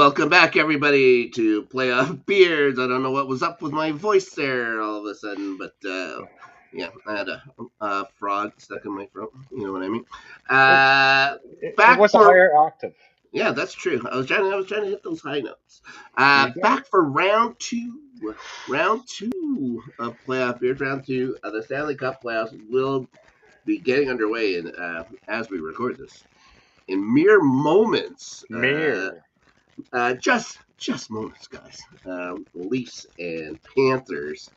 Welcome back, everybody, to Playoff Beards. I don't know what was up with my voice there all of a sudden, but yeah, I had a frog stuck in my throat. You know what I mean? It, it Back was a for higher octave. yeah, that's true. I was trying to hit those high notes. There you go. Back for round two of Playoff Beards. Round two of the Stanley Cup Playoffs will be getting underway, and as we record this, in mere moments. Mere. Just moments, guys. Leafs and Panthers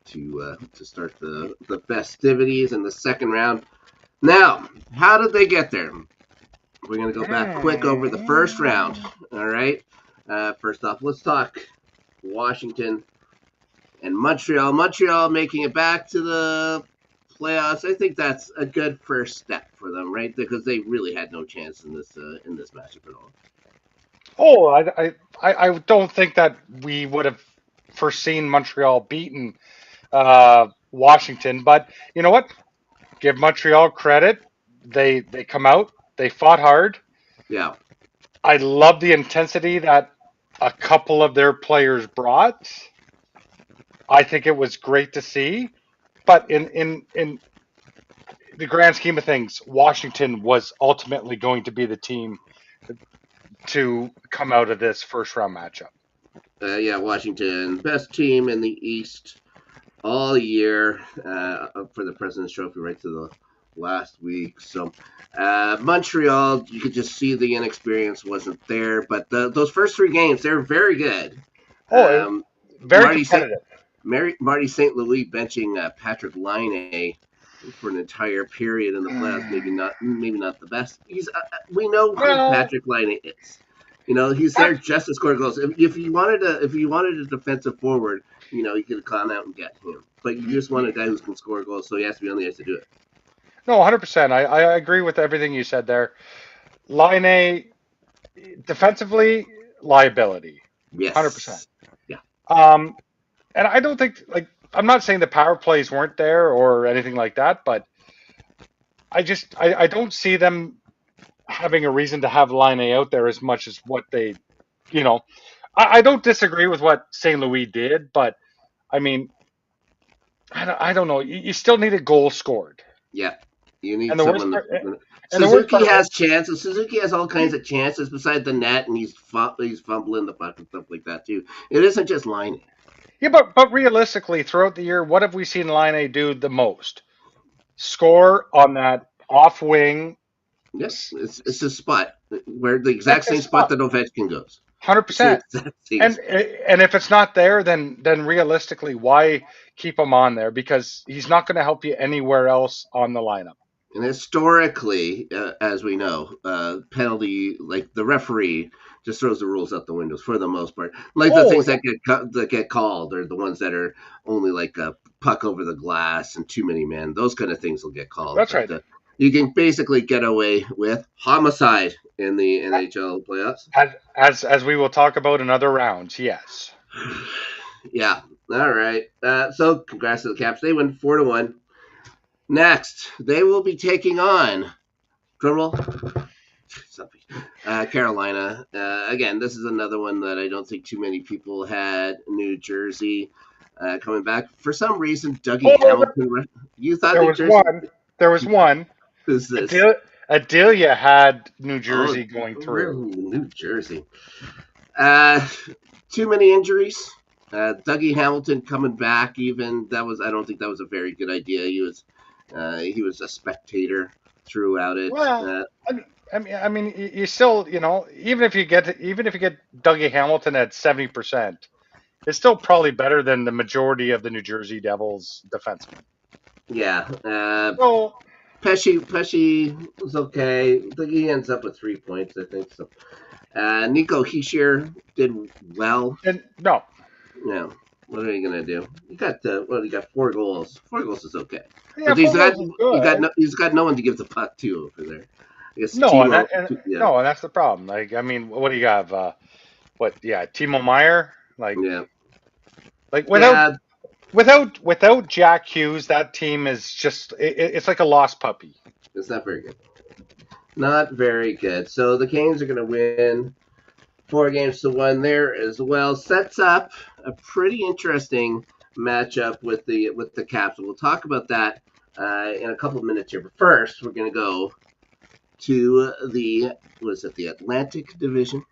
to start the festivities in the second round. Now, how did they get there? We're gonna go back quick over the first round. All right. First off, let's talk Washington and Montreal. Montreal making it back to the playoffs. I think that's a good first step for them, right? Because they really had no chance in this matchup at all. Oh, I don't think that we would have foreseen Montreal beaten Washington, but you know what? Give Montreal credit. They come out. They fought hard. Yeah. I love the intensity that a couple of their players brought. I think it was great to see. But in the grand scheme of things, Washington was ultimately going to be the team to come out of this first round matchup. Yeah, Washington, best team in the East all year up for the President's Trophy right to the last week. So Montreal, you could just see the inexperience wasn't there. But those first three games, they were very good. Oh, Um, very Marty St. competitive. Marty St. Louis benching Patrick Laine for an entire period in the playoffs. Maybe not the best. We know who Well, Patrick Laine is. He's there Pat, just to score goals. If you wanted a defensive forward, you could have gone out and get him. But you just want a guy who can score goals, so he has to be on the ice to do it. no, 100%. I agree with everything you said there. Line A, defensively, liability, 100%. Yes. Yeah. Um, and I don't think, like, I'm not saying the power plays weren't there or anything like that, but I don't see them having a reason to have Line A out there as much as what they, you know, I don't disagree with what St. Louis did, but I mean, I don't know. You still need a goal scored. Yeah. You And need the worst someone part, to. and the worst Suzuki part has chances. Suzuki has all kinds of chances beside the net, and he's fumbling the puck and stuff like that too. It isn't just line. yeah, but realistically, throughout the year, what have we seen Line A do the most? Score on that off wing. Yep, it's a spot where the exact That's a same spot spot, that Ovechkin goes. It's the 100%. exact same And spot. if it's not there, then realistically, why keep him on there? Because he's not going to help you anywhere else on the lineup. And historically, as we know, penalty like the referee just throws the rules out the windows for the most part. Like the Oh things yeah, that get called are the ones that are only like a puck over the glass and too many men. Those kind of things will get called, that's but right. you can basically get away with homicide in the NHL playoffs. As we will talk about in other rounds. Yes. Yeah. All right. So congrats to the Caps. They win 4-1. Next, they will be taking on drumroll. Carolina. Again, this is another one that I don't think too many people had. New Jersey coming back for some reason. Dougie Oh, Hamilton. You thought there New was Jersey? one. There was one. Who's this? Adelia had New Oh, Jersey going through. New Jersey. Uh, Too many injuries. Dougie Hamilton coming back. Even that was. I don't think that was a very good idea. He was a spectator throughout it. Well, I mean, you still, even if you get Dougie Hamilton at 70%, it's still probably better than the majority of the New Jersey Devils defensemen. Yeah. So, Pesci was okay. I think he ends up with 3 points, I think. So Nico Hischier did well. and no, Yeah. What are you gonna do? He got 4 goals. 4 goals is okay. yeah, But four goals is good. he's got no one to give the puck to over there. I guess No, Timo. Yeah. no, and that's the problem. Like, I mean, what do you have? What? Yeah, Timo Meyer. Yeah. Like Yeah. without Jack Hughes, that team is just it's like a lost puppy. It's not very good. Not very good. So the Canes are gonna win 4-1 there as well. Sets up a pretty interesting matchup with the Caps. We'll talk about that in a couple of minutes here. But first, we're going to go to the Atlantic Division.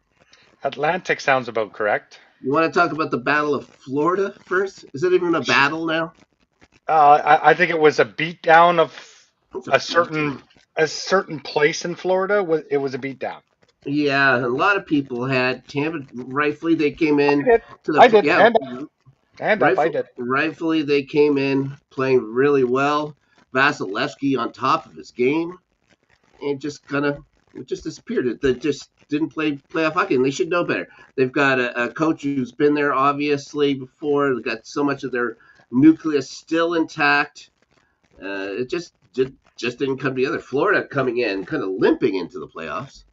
Atlantic sounds about correct. You want to talk about the Battle of Florida first? Is it even a battle now? I think it was a beatdown of a certain place in Florida. It was a beatdown. Yeah, a lot of people had Tampa. Rightfully, they came in to the. I did. Yeah, I did. Rightfully, they came in playing really well. Vasilevsky on top of his game, and just disappeared. They just didn't play playoff hockey, and they should know better. They've got a coach who's been there obviously before. They've got so much of their nucleus still intact. It just didn't come together. Florida coming in, kind of limping into the playoffs,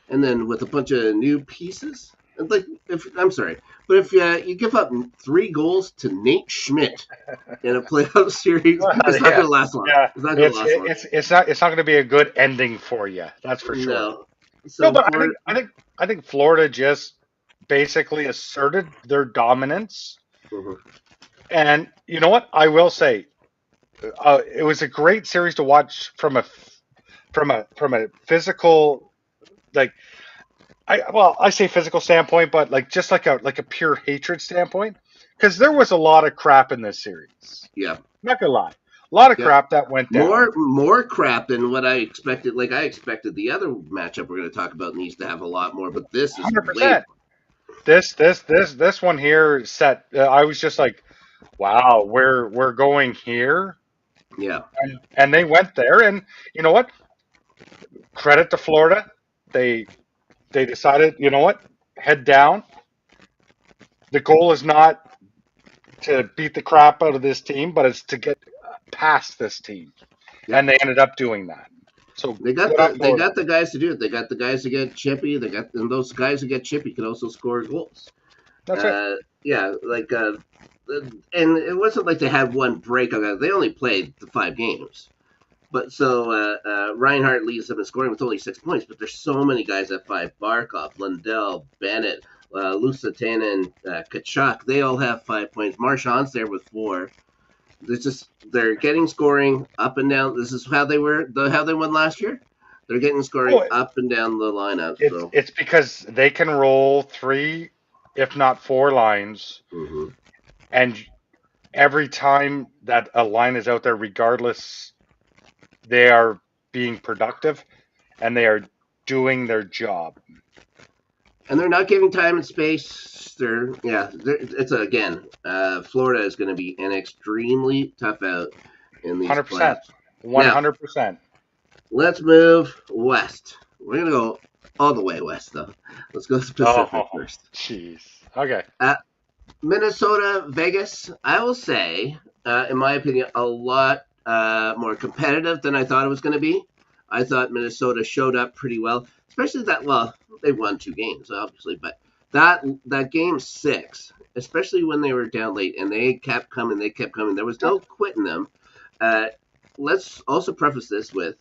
and then with a bunch of new pieces. If you give up 3 goals to Nate Schmidt in a playoff series, it's not going to last long. Yeah. It's not going to be a good ending for you. That's for sure. No. So but I think Florida just basically asserted their dominance. Mm-hmm. And you know what? I will say, it was a great series to watch from a physical, I say physical standpoint, but just like a pure hatred standpoint, because there was a lot of crap in this series. Yeah, not gonna lie, a lot of crap that went down. More crap than what I expected. Like I expected the other matchup we're going to talk about needs to have a lot more, but this is 100%. This one here set. I was just like, wow, we're going here. Yeah, and they went there, and you know what? Credit to Florida, they decided, you know what? Head down. The goal is not to beat the crap out of this team, but it's to get past this team. Yep. And they ended up doing that. So they got the guys to do it. They got the guys to get chippy. And those guys who get chippy can also score goals. That's right. Yeah, and it wasn't like they had one break on that. They only played the 5 games. But so Reinhardt leads them in scoring with only 6 points. But there's so many guys at 5. Barkov, Lundell, Bennett, Lusatanen, Kachuk. They all have 5 points. Marchand's there with 4. They're getting scoring up and down. This is how they won last year. They're getting scoring up and down the lineup. It's because they can roll 3, if not 4 lines. Mm-hmm. And every time that a line is out there, regardless, they are being productive and they are doing their job. And they're not giving time and space. Florida is going to be an extremely tough out in these 100%. 100%. Now, let's move west. We're going to go all the way west, though. Let's go Pacific first. Jeez. Okay. Minnesota, Vegas, I will say, in my opinion, a lot more competitive than I thought it was going to be. I thought Minnesota showed up pretty well, especially they won 2 games, obviously, but that game 6, especially when they were down late, and they kept coming. There was no quitting them. Let's also preface this with,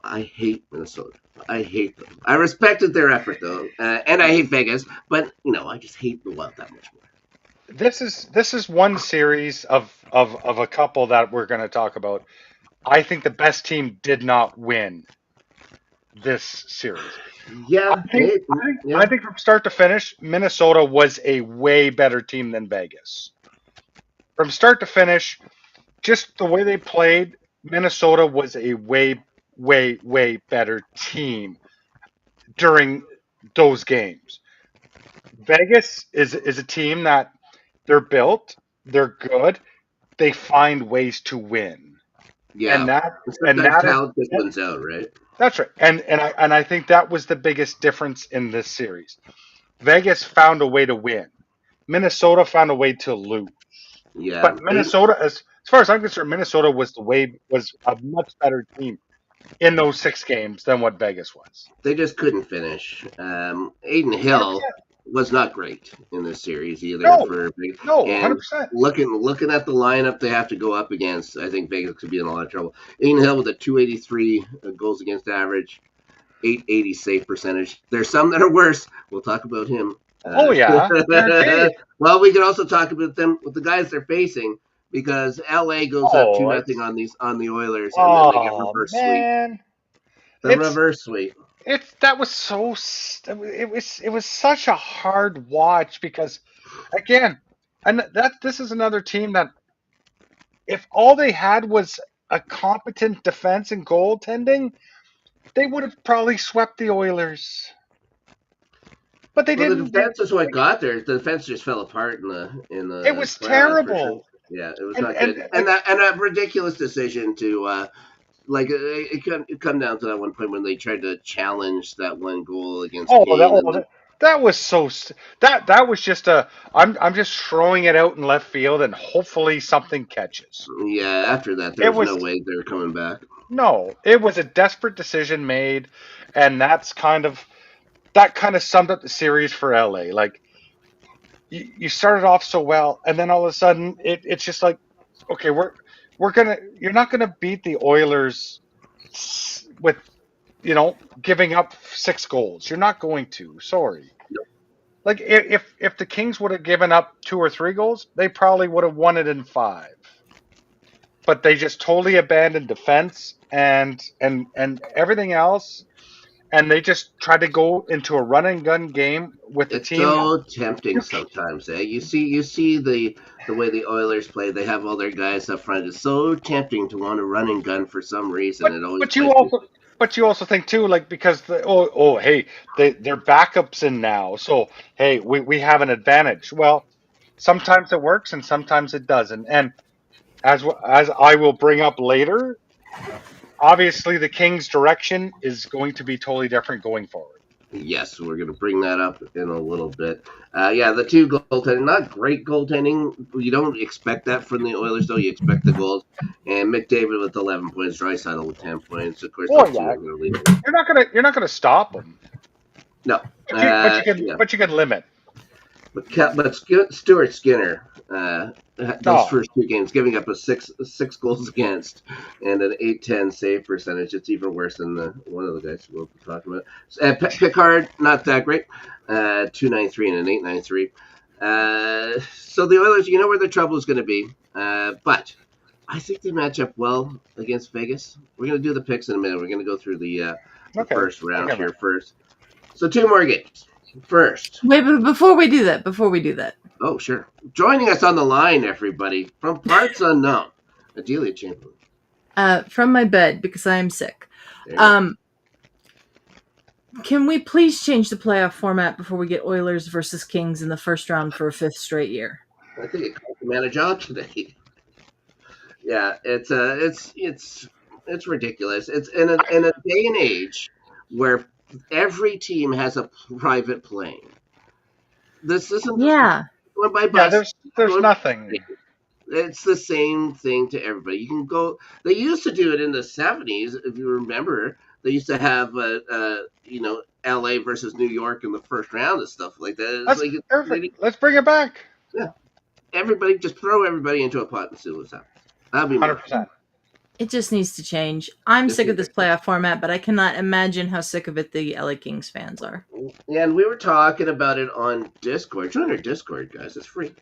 I hate Minnesota. I hate them. I respected their effort, though, and I hate Vegas, but, I just hate the Wild that much more. This is one series of a couple that we're going to talk about. I think the best team did not win this series. Yeah, I think from start to finish, Minnesota was a way better team than Vegas. From start to finish, just the way they played, Minnesota was a way better team during those games. Vegas is a team that they're built, they're good, they find ways to win. Yeah, and talent just wins out, right? That's right, and I think that was the biggest difference in this series. Vegas found a way to win. Minnesota found a way to lose. Yeah, but Minnesota, as far as I'm concerned, Minnesota was a much better team in those 6 games than what Vegas was. They just couldn't finish. Aiden Hill was not great in this series either. No, and 100%. Looking at the lineup they have to go up against, I think Vegas could be in a lot of trouble. Aiden Hill with a .283 goals against average. .880 save percentage. There's some that are worse. We'll talk about him. Oh yeah, guaranteed. Well, we can also talk about them with the guys they're facing because LA goes up 2-0 on the Oilers, and then they get reverse sweep. The reverse sweep. That was so. It was such a hard watch because, again, and this is another team that if all they had was a competent defense and goaltending, they would have probably swept the Oilers. But they didn't. The defense is what got there. The defense just fell apart in the. It was terrible. Sure. Yeah, it was not good. And a ridiculous decision to it come down to that one point when they tried to challenge that one goal against. That was so. That was just a. I'm just throwing it out in left field and hopefully something catches. Yeah, after that, there was no way they were coming back. No, it was a desperate decision made, and that kind of summed up the series for LA. Like you started off so well, and then all of a sudden it's just like, okay, you're not gonna beat the Oilers with giving up 6 goals. You're not going to. Sorry. Nope. Like if the Kings would have given up 2 or 3 goals, they probably would have won it in 5. But they just totally abandoned defense and everything else, and they just tried to go into a run and gun game with the team. It's so tempting sometimes. You see the way the Oilers play. They have all their guys up front. It's so tempting to want to run and gun for some reason. But you also think too, like because they're backups in now, so hey, we have an advantage. Well, sometimes it works and sometimes it doesn't. And as I will bring up later, obviously the Kings' direction is going to be totally different going forward. Yes, we're going to bring that up in a little bit. The 2 goaltending, not great goaltending. You don't expect that from the Oilers, though. You expect the goals. And McDavid with 11 points, Draisaitl with 10 points. Of course, you're not going to stop them. No, but you can limit. But Stuart Skinner, those first 2 games, giving up a six goals against and an .810 save percentage. It's even worse than one of the guys we'll be talking about. Pickard, not that great, .293 and an .893. So the Oilers, you know where the trouble is going to be, but I think they match up well against Vegas. We're going to do the picks in a minute. We're going to go through the first round here first. So 2 more games. First. Wait, but before we do that. Oh, sure. Joining us on the line, everybody, from parts unknown, Adelia Chamberlain. From my bed, because I am sick. Can we please change the playoff format before we get Oilers versus Kings in the first round for a 5th straight year? I think it cost the man a job today. Yeah, it's ridiculous. It's in a day and age where every team has a private plane. This isn't going by bus. Yeah, there's nothing. It's the same thing to everybody. You can go. They used to do it in the 70s, if you remember. They used to have LA versus New York in the first round and stuff like that. That's perfect. Let's bring it back. Yeah, everybody just throw everybody into a pot and see what's happening. That'd be 100%. It just needs to change. I'm sick of this playoff format, but I cannot imagine how sick of it the LA Kings fans are. Yeah, and we were talking about it on Discord. Join our Discord, guys. It's free.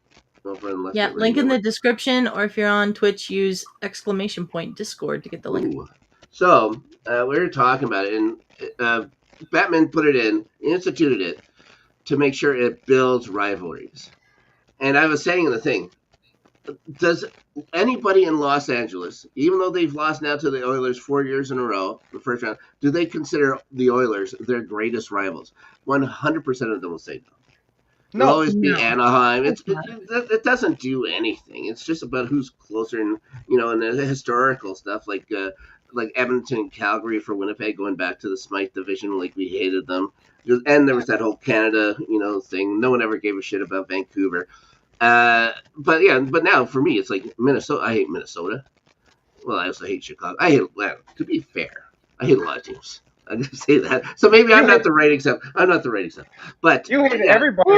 Link in the description, or if you're on Twitch, use !Discord to get the link. Ooh. So, we were talking about it, and Batman put it instituted it to make sure it builds rivalries. And I was saying in the thing, does anybody in Los Angeles, even though they've lost now to the Oilers 4 years in a row, the first round, do they consider the Oilers their greatest rivals? 100% of them will say no. It'll always be Anaheim. It doesn't do anything. It's just about who's closer, and and the historical stuff like Edmonton, Calgary for Winnipeg, going back to the Smythe division, like we hated them. And there was that whole Canada, thing. No one ever gave a shit about Vancouver. But now for me, it's like Minnesota. I hate Minnesota. Well, I also hate Chicago. To be fair, I hate a lot of teams. I'm going to say that. So maybe I'm not the right example. But you hate everybody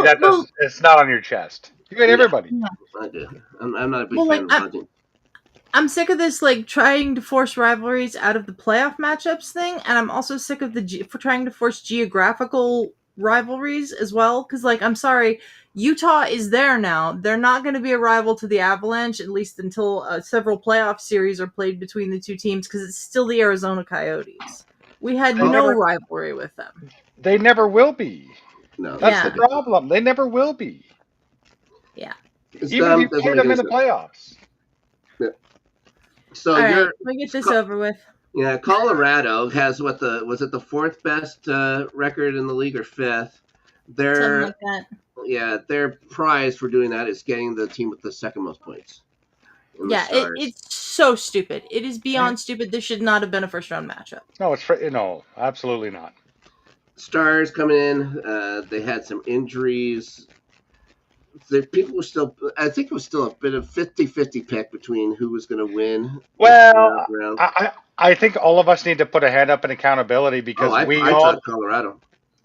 it's not on your chest. You hate everybody. I do. I'm not a big fan of hunting. I'm sick of this, like, trying to force rivalries out of the playoff matchups thing, and I'm also sick of for trying to force geographical rivalries as well. Because, like, I'm sorry, Utah is there now. They're not going to be a rival to the Avalanche, at least until several playoff series are played between the two teams, because it's still the Arizona Coyotes. We had no rivalry with them. They never will be. No, That's the problem. They never will be. Yeah. Even if you play them in the playoffs. Yeah. So all right, we get this over with. Yeah, Colorado has was it the fourth best record in the league or fifth? Something like that. Yeah, their prize for doing that is getting the team with the second most points. Yeah, it's so stupid. It is beyond stupid. This should not have been a first round matchup. No, no, absolutely not. Stars coming in, they had some injuries. People were still, I think it was still a bit of 50-50 pick between who was going to win. Well, I think all of us need to put a hand up in accountability because I thought Colorado.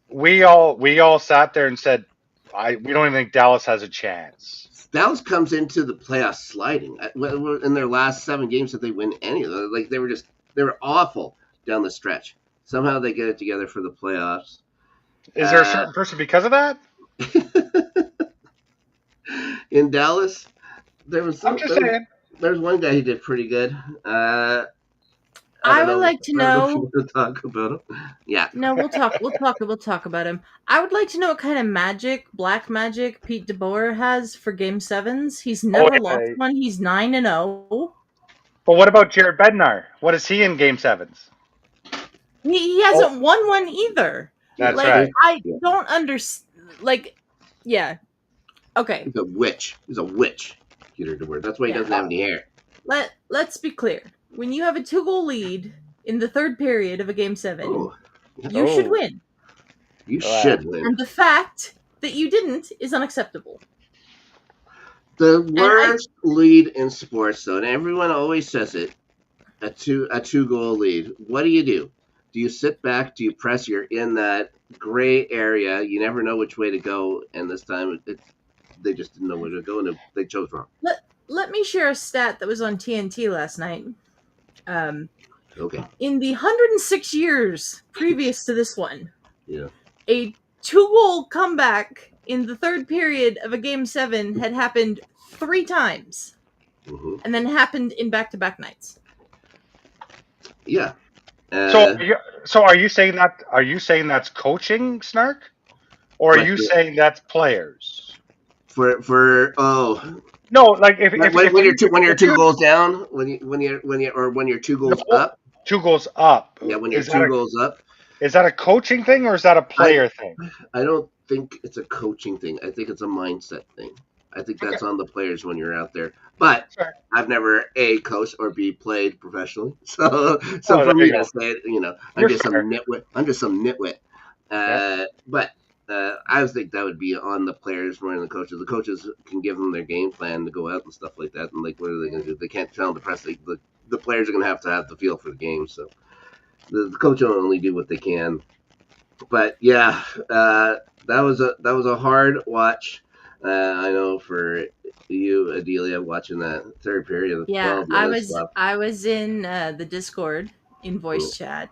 We all sat there and said, we don't even think Dallas has a chance. Dallas comes into the playoffs sliding. In their last 7 games that they win any of them, like they were awful down the stretch. Somehow they get it together for the playoffs. Is there a certain person because of that? In Dallas, there's one guy who did pretty good. I would like to know. To talk about him. Yeah. No, we'll talk about him. I would like to know what kind of black magic Pete DeBoer has for Game 7s. He's never lost one. He's 9-0. But what about Jared Bednar? What is he in Game 7s? He hasn't won one either. That's right. I don't understand. Yeah. Okay. He's a witch. Peter DeBoer. That's why he doesn't have any hair. Let's be clear. When you have a 2-goal lead in the third period of a Game 7, you should win. You should win. And the fact that you didn't is unacceptable. The worst lead in sports, though, and everyone always says it, a 2-goal lead. What do? Do you sit back? Do you press? You're in that gray area. You never know which way to go, and this time they just didn't know where to go, and they chose wrong. Let me share a stat that was on TNT last night. Okay. In the 106 years previous to this one, a 2-goal comeback in the third period of a Game 7 had happened 3 times, and then happened in back-to-back nights. Yeah. So are you saying that? Are you saying that's coaching, Snark, or are you saying that's players? No, like when you're 2 goals down, when you're 2 goals up. 2 goals up. Yeah, when you're 2 goals up. Is that a coaching thing or is that a player thing? I don't think it's a coaching thing. I think it's a mindset thing. I think that's on the players when you're out there. But I've never A, coached or B, played professionally. So for me to say it, I'm just some nitwit. But I think that would be on the players more than the coaches. The coaches can give them their game plan to go out and stuff like that. And what are they going to do? They can't tell the press. The players are going to have the feel for the game. So the coach will only do what they can. But yeah, that was a hard watch. I know for you, Adelia, watching that third period. Yeah, I was in the Discord in voice chat,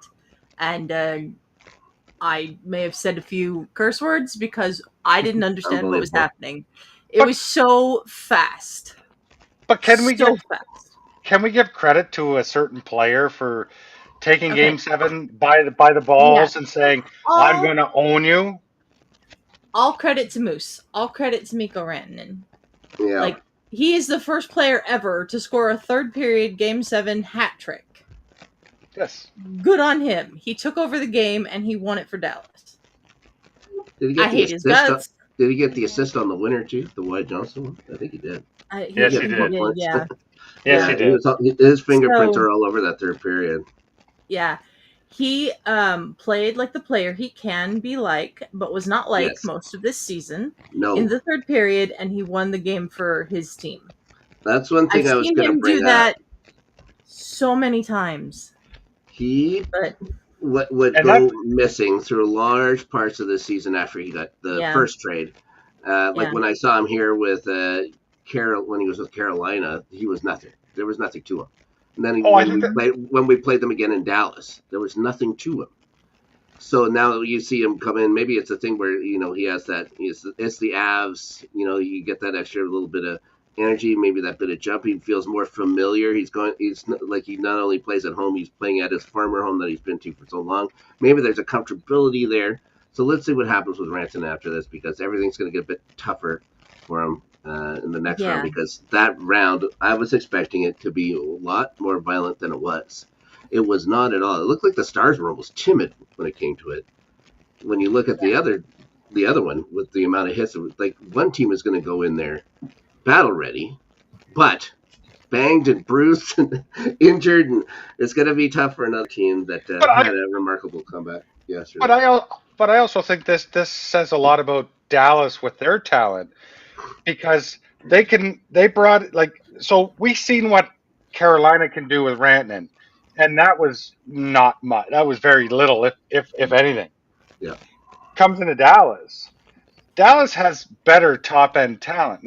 and I may have said a few curse words because I didn't understand what was happening. It was so fast. But can we give credit to a certain player for taking Game 7 by the balls and saying, I'm going to own you? All credit to Moose. All credit to Mikko Rantanen. Yeah. He is the first player ever to score a third period Game 7 hat trick. Yes. Good on him. He took over the game and he won it for Dallas. Did he get his guts. Did he get the assist on the winner too? The Wyatt Johnson one? I think he did. Yes, he did. Yeah. Yes, he did. His fingerprints are all over that third period. Yeah. He played like the player he can be like, but was not like most of this season. No. In the third period, and he won the game for his team. That's one thing I was going to bring up. I've seen him do that so many times. Would go missing through large parts of the season after he got the first trade. When I saw him here with when he was with Carolina, he was nothing. There was nothing to him. And then Oh, I think when we played them again in Dallas, there was nothing to him. So now you see him come in. Maybe it's a thing where he has that. It's the Avs. You get that extra little bit of energy, maybe that bit of jump. He feels more familiar. He's like he not only plays at home, he's playing at his farmer home that he's been to for so long. Maybe there's a comfortability there. So let's see what happens with Ranson after this, because everything's going to get a bit tougher for him in the next round. Because that round, I was expecting it to be a lot more violent than it was. It was not at all. It looked like the Stars were almost timid when it came to it. When you look at the other one with the amount of hits, it was like one team is going to go in there battle ready, but banged and bruised and injured, and it's going to be tough for another team that had a remarkable comeback yesterday. But I also think this says a lot about Dallas with their talent, because they brought, so we've seen what Carolina can do with Rantanen, and that was not much. That was very little, if anything. Yeah. Comes into Dallas. Dallas has better top end talent.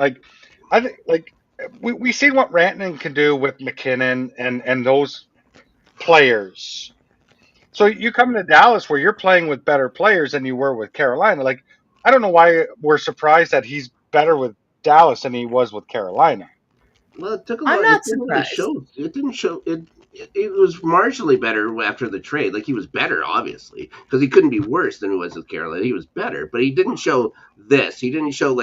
I think we see what Rantanen can do with McKinnon and those players. So you come to Dallas where you're playing with better players than you were with Carolina. I don't know why we're surprised that he's better with Dallas than he was with Carolina. Well, it took a I'm while. not surprised. It didn't show. It was marginally better after the trade. He was better, obviously, because he couldn't be worse than he was with Carolina. He was better, but he didn't show this. He didn't show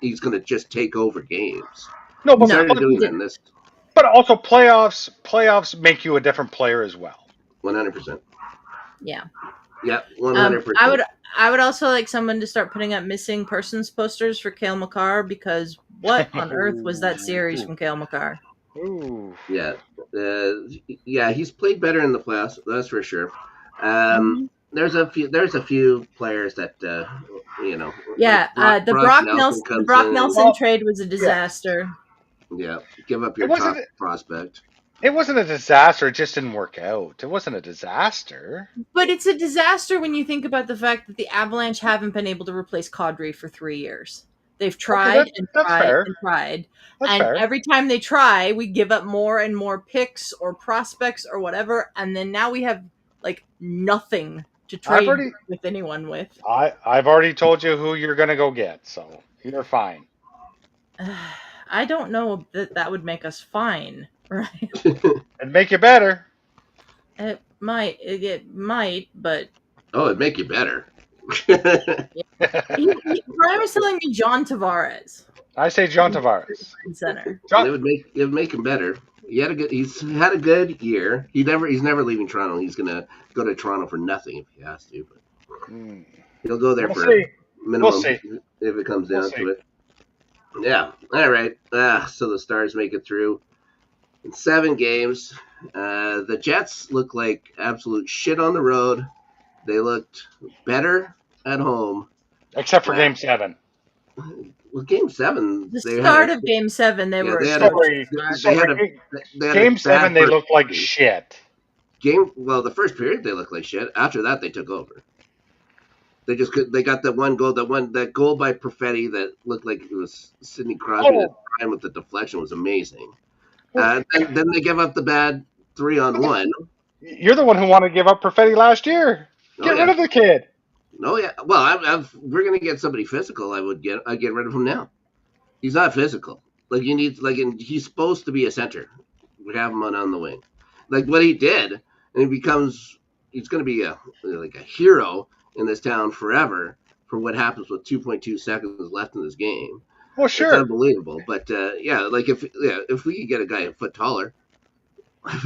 he's going to just take over games. No, but started doing that in this. But also playoffs make you a different player as well. 100%. Yeah. Yeah, 100%. I would also like someone to start putting up missing persons posters for Cale Makar, because what on earth was that series from Cale Makar? Ooh. Yeah. He's played better in the playoffs, that's for sure. There's a few players that the Brock Nelson trade was a disaster. Yeah, give up your top prospect. It wasn't a disaster. It just didn't work out. It wasn't a disaster. But it's a disaster when you think about the fact that the Avalanche haven't been able to replace Kadri for 3 years. They've tried and tried. And every time they try, we give up more and more picks or prospects or whatever. And then now we have nothing to trade with anyone with. I've already told you who you're going to go get, so you're fine. I don't know that would make us fine, right? It'd make you better. It might, but... Oh, it'd make you better. Brian was telling me John Tavares. I say John Tavares. Center. It would make him better. He's had a good year. He's never leaving Toronto. He's gonna go to Toronto for nothing if he has to. But he'll go there for minimum if it comes down to it. Yeah. All right. So the Stars make it through in 7 games. The Jets look like absolute shit on the road. They looked better at home, except for Game 7. Well, Game 7. The start of Game 7, they were. Game 7, they looked like shit. The first period they looked like shit. After that, they took over. They got that one goal, that goal by Perfetti that looked like it was Sidney Crosby at the time with the deflection was amazing. Then they give up the bad 3-on-1. You're the one who wanted to give up Perfetti last year. Get rid of the kid. Oh yeah. Well, we're gonna get somebody physical. I'd get rid of him now. He's not physical. He's supposed to be a center. We have him on the wing. What he did, and he's gonna be a hero in this town forever for what happens with 2.2 seconds left in this game. Well, sure. It's unbelievable. But if we could get a guy a foot taller. A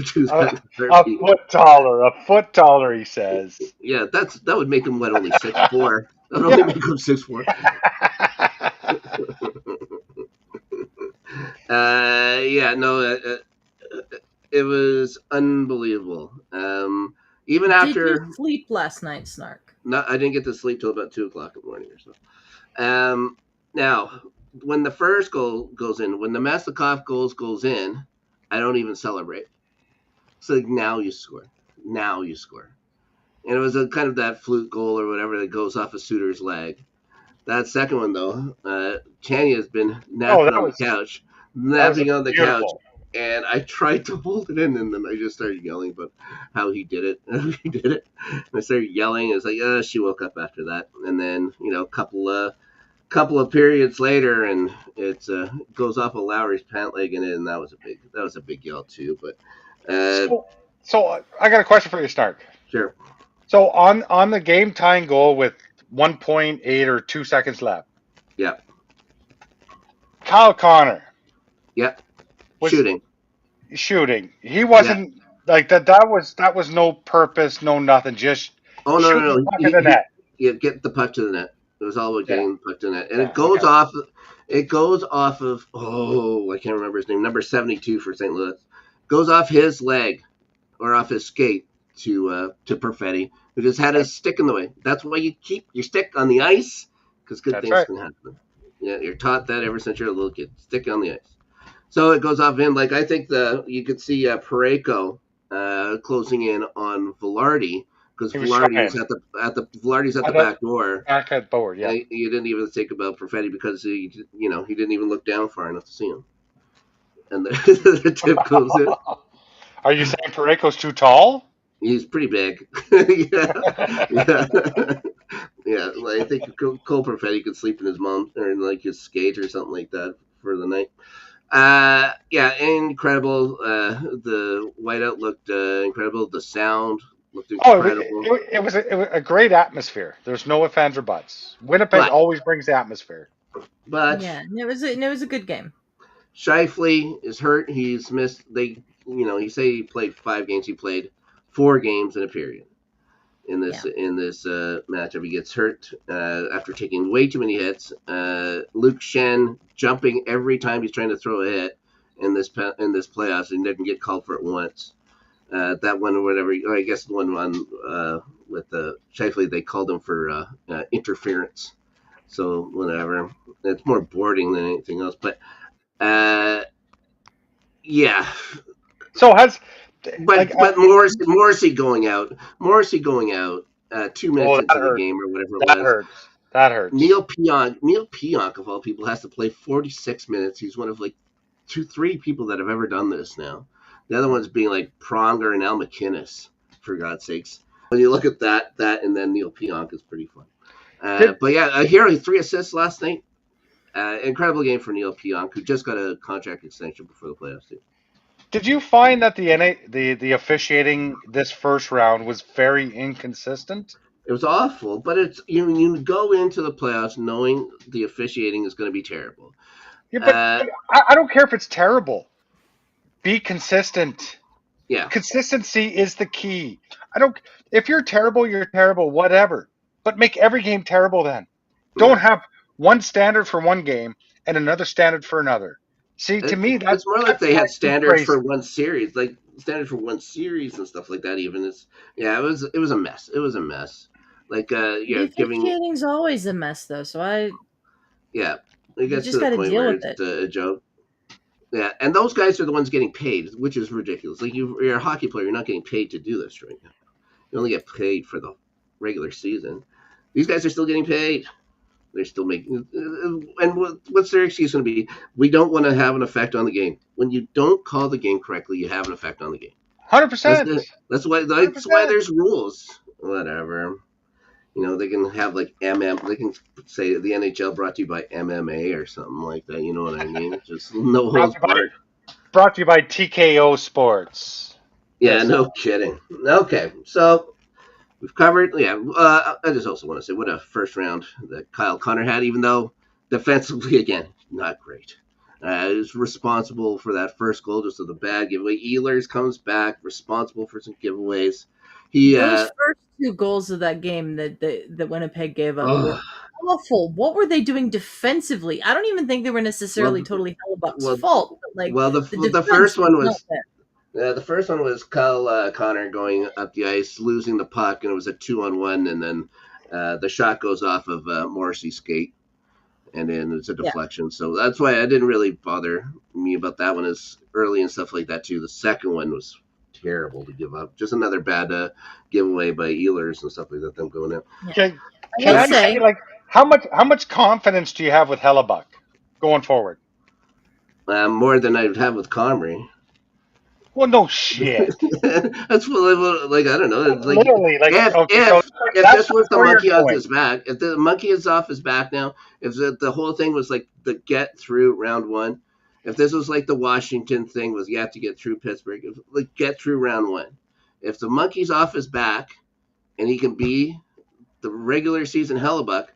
foot taller, he says. Yeah, that would make him only 6'4". That would only make him 6'4". It was unbelievable. Even after. Did you sleep last night, Snark? No, I didn't get to sleep till about 2:00 in the morning or so. Now, when the first goal goes in, when the Maslikov goes in, I don't even celebrate. So now you score. And it was a kind of that flute goal or whatever that goes off of Suter's leg. That second one, though, Tanya's been napping on the couch. and I tried to hold it in, and then I just started yelling about how he did it. He did it. And I started yelling. It's like, she woke up after that, and then a couple of periods later, and it goes off of Lowry's pant leg in it, and that was a big yell too. But So I got a question for you, Snark. sure, So on the game tying goal with 1.8 or 2 seconds left, yeah, Kyle Connor yeah, was shooting. He Yeah. wasn't like that. That was no purpose, no nothing. Just Oh shoot no, the puck in the net. get the puck to the net. It was all about getting the puck to the net, and Yeah, it goes okay. off. It goes off of I can't remember his name. Number 72 for St. Louis goes off his leg or off his skate to Perfetti, who just had his stick in the way. That's why you keep your stick on the ice, because good That's things right. can happen. Yeah, you're taught that ever since you're a little kid. Stick on the ice. So it goes off him. Like I think you could see Parayko closing in on Velarde, because He was Velarde was trying. Velarde's at the back door. Back at forward, yeah. You didn't even think about Perfetti because he didn't even look down far enough to see him, and the tip goes in. Are you saying Parayko's too tall? He's pretty big. Yeah. Yeah. Like, I think Cole Perfetti could sleep in his mom or in like his skate or something like that for the night. Yeah, incredible. The whiteout looked incredible. The sound looked incredible. It was a great atmosphere. There's no ifs, ands, or buts. Winnipeg But always brings the atmosphere. Yeah, it was a good game. Scheifele is hurt. He's missed. He say he played 5 games. He played 4 games in a period in this matchup. He gets hurt after taking way too many hits. Luke Shen jumping every time he's trying to throw a hit in this playoffs, and didn't get called for it once. That one or whatever. I guess the one with Scheifele, they called him for interference. So whatever. It's more boarding than anything else, but. Yeah. So but Morrissey going out 2 minutes into the game or whatever it was. That hurts. Neil Pionk of all people has to play 46 minutes. He's one of like 2-3 people that have ever done this now. The other ones being like Pronger and Al McInnes, for God's sakes. When you look at that and then Neil Pionk is pretty fun. But yeah, here 3 assists last night. Incredible game for Neil Pionk, who just got a contract extension before the playoffs too. Did you find that the officiating this first round was very inconsistent? It was awful, but it's you go into the playoffs knowing the officiating is going to be terrible. Yeah, but I don't care if it's terrible. Be consistent. Yeah, Consistency is the key. If you're terrible, you're terrible, whatever. But make every game terrible then. Don't have one standard for one game and another standard for another. See, to me, it's more like they had standards for one series, like standard for one series and stuff like that. Even it was a mess. It was a mess. Like officiating's always a mess though. So it gets just to the point deal where with it's a joke. Yeah, and those guys are the ones getting paid, which is ridiculous. Like you're a hockey player, you're not getting paid to do this right now. You only get paid for the regular season. These guys are still getting paid. They're still making, and what's their excuse going to be? We don't want to have an effect on the game. When you don't call the game correctly, you have an effect on the game. 100%. That's why there's rules. Whatever. They can have like They can say the NHL brought to you by MMA or something like that. You know what I mean? Just no holds barred. Brought to you by TKO Sports. Yeah, no kidding. Okay, so. We've covered, I just also want to say what a first round that Kyle Connor had, even though defensively, again, not great. He's responsible for that first goal, just with a bad giveaway. Ehlers comes back, responsible for some giveaways. Those first 2 goals of that game that Winnipeg gave up were awful. What were they doing defensively? I don't even think they were necessarily totally Hellebuck's fault. But the first one was... the first one was Kyle Connor going up the ice, losing the puck, and it was a 2-on-1, and then the shot goes off of Morrissey's skate, and then it's a deflection. Yeah. So that's why it didn't really bother me about that one as early and stuff like that too. The second one was terrible to give up. Just another bad giveaway by Ehlers and stuff like that, them going out. Yeah. Can I say, how much confidence do you have with Hellebuck going forward? More than I'd have with Comrie. Well, no shit. That's what, like, I don't know. It's like Literally, like, okay, so if that's this was the where you're monkey off going. his back, if the monkey is off his back now, if the whole thing was like the get through round one, if this was like the Washington thing was you have to get through Pittsburgh, like get through round one. If the monkey's off his back and he can be the regular season Hellebuck,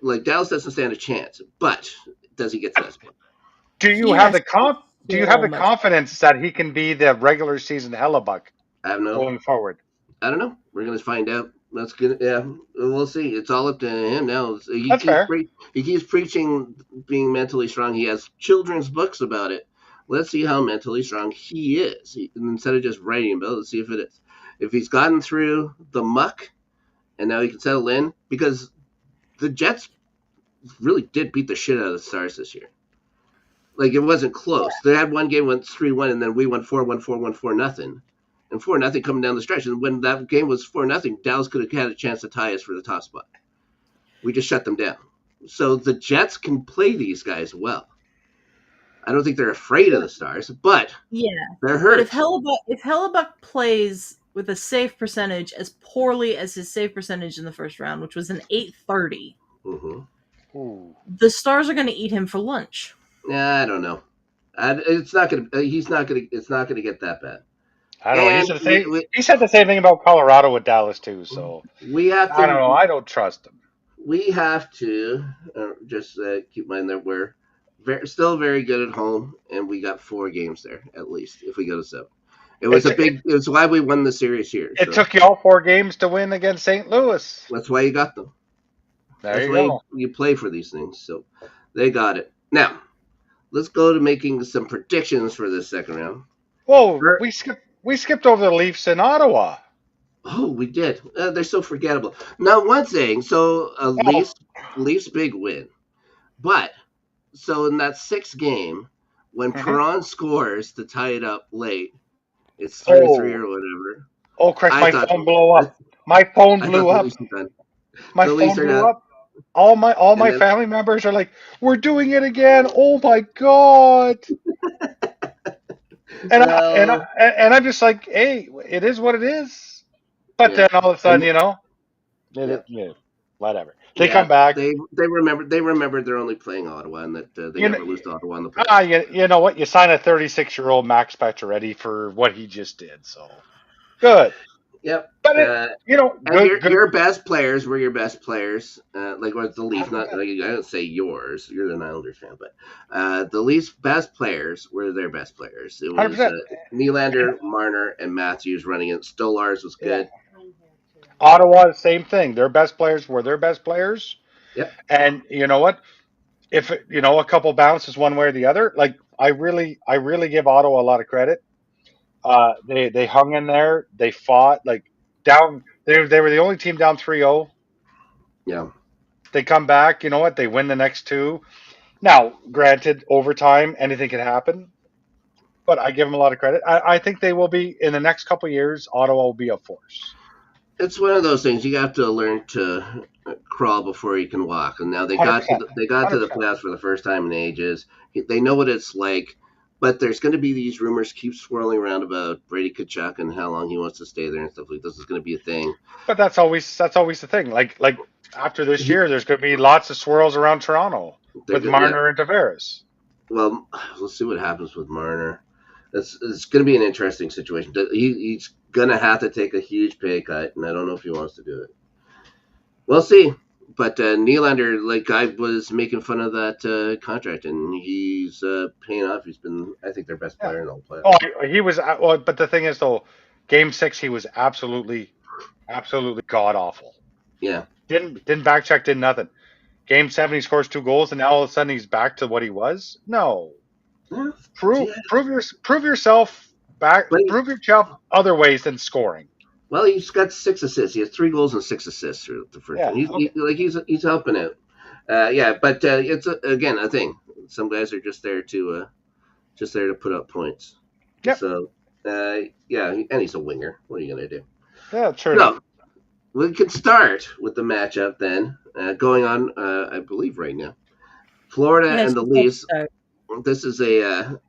like Dallas doesn't stand a chance. But does he get to this point? Do you He have has do you have the so much- confidence that he can be the regular season Hellebuck I have no. going forward? I don't know. We're gonna find out. That's good. Yeah, we'll see. It's all up to him now. That's fair. He keeps preaching being mentally strong. He has children's books about it. Let's see how mentally strong he is. Instead of just writing about it, let's see if it is. If he's gotten through the muck and now he can settle in, because the Jets really did beat the shit out of the Stars this year. Like, it wasn't close. They had one game went 3-1, and then we won 4-1, 4-1, 4-0. And 4-0 coming down the stretch. And when that game was 4-0, Dallas could have had a chance to tie us for the top spot. We just shut them down. So the Jets can play these guys well. I don't think they're afraid of the Stars, but they're hurt. But if Hellebuck plays with a save percentage as poorly as his save percentage in the first round, which was an 830, the Stars are going to eat him for lunch. Yeah, I don't know. It's not gonna. He's not gonna. It's not gonna get that bad. I don't know. He said the same thing about Colorado with Dallas too. So we have to. I don't know. I don't trust him. We have to just keep in mind that we're still very good at home, and we got 4 games there at least if we go to 7. It was It's why we won the series here. It took you all 4 games to win against St. Louis. That's why you got them. That's why you play for these things. So they got it. Now let's go to making some predictions for this second round. Whoa, we skipped over the Leafs in Ottawa. Oh, we did. They're so forgettable. Now, one thing. So, Leafs big win. But, so in that 6th game, when Perron scores to tie it up late, it's 3-3 or whatever. Oh, Chris, my phone blew up. My phone blew up. My phone blew up. All my family members are like, "We're doing it again! Oh my god!" and I'm just like, "Hey, it is what it is." But then all of a sudden, whatever. They come back. They remember they're only playing Ottawa and that they never lose to Ottawa in the playoffs. You know what? You sign a 36-year-old Max Pacioretty for what he just did. So good. Yep. But your best players were your best players. Like with the Leafs, I don't say yours. You're an Islanders fan, but the Leafs' best players were their best players. It was Nylander, Marner, and Matthews running it. Stolarz was good. Ottawa, same thing. Their best players were their best players. Yep. And you know what? If a couple bounces one way or the other, like I really give Ottawa a lot of credit. They hung in there. They fought down. They were the only team down 3-0. Yeah. They come back. You know what? They win the next 2. Now, granted, overtime, anything can happen. But I give them a lot of credit. I think they will be in the next couple of years. Ottawa will be a force. It's one of those things you have to learn to crawl before you can walk. And now they got to the playoffs for the first time in ages. They know what it's like. But there's going to be these rumors keep swirling around about Brady Tkachuk and how long he wants to stay there and stuff like this is going to be a thing. But that's always the thing. Like after this year, there's going to be lots of swirls around Toronto with Marner and Tavares. Well, let's see what happens with Marner. It's going to be an interesting situation. He's going to have to take a huge pay cut, and I don't know if he wants to do it. We'll see. But Nylander, I was making fun of that contract, and he's paying off. He's been, I think, their best player in all playoffs. Oh, he was. Well, but the thing is, though, Game 6, he was absolutely god awful. Yeah. Didn't back check, did nothing. Game 7, he scores 2 goals, and now all of a sudden he's back to what he was. No. Yeah. Prove yourself back. Prove yourself other ways than scoring. Well, he's got 6 assists. He has 3 goals and 6 assists through the first one. He's helping out. But it's again a thing. Some guys are just there to put up points. Yep. So and he's a winger. What are you gonna do? Yeah, true. So we can start with the matchup then. Going on, I believe right now, Florida and the Leafs. This is a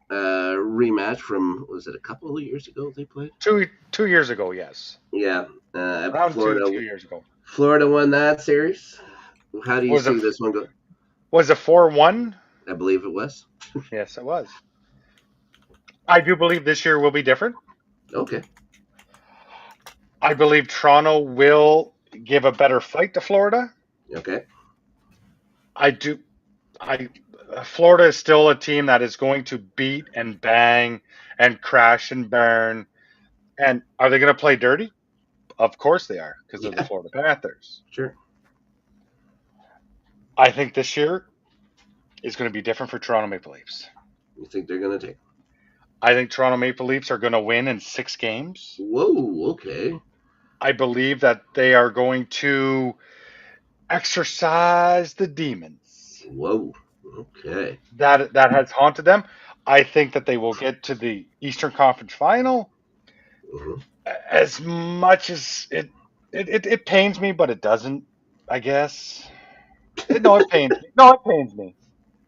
rematch from, was it a couple of years ago they played? 2 years ago, yes. Yeah. Around Florida. 2 years ago. Florida won that series. How do you Was see it this one go? was it 4-1? I believe it was. Yes, it was. I do believe this year will be different. Okay. I believe Toronto will give a better fight to Florida. Okay. I do. Florida is still a team that is going to beat and bang and crash and burn. And are they going to play dirty? Of course they are, because they're the Yeah. Florida Panthers. Sure. I think this year is going to be different for Toronto Maple Leafs. You think they're going to take? I think Toronto Maple Leafs are going to win in 6 games. Whoa. Okay. I believe that they are going to exorcise the demons Whoa. Okay. that has haunted them. I think that they will get to the Eastern Conference Final. Mhm. As much as it pains me, but it doesn't, I guess. No, it pains me. No, it pains me.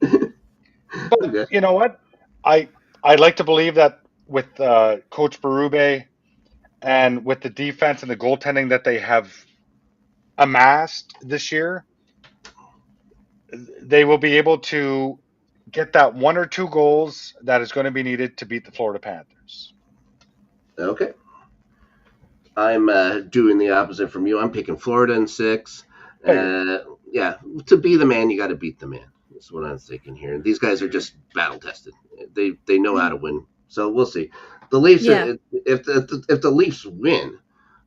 But Okay. you know what? I'd like to believe that with Coach Berube and with the defense and the goaltending that they have amassed this year, they will be able to get that 1 or 2 goals that is going to be needed to beat the Florida Panthers. Okay. I'm doing the opposite from you. I'm picking Florida in 6. Yeah, to be the man, you got to beat the man. That's what I'm thinking here. These guys are just battle tested. They know how to win. So we'll see. The Leafs. Yeah. If the Leafs win,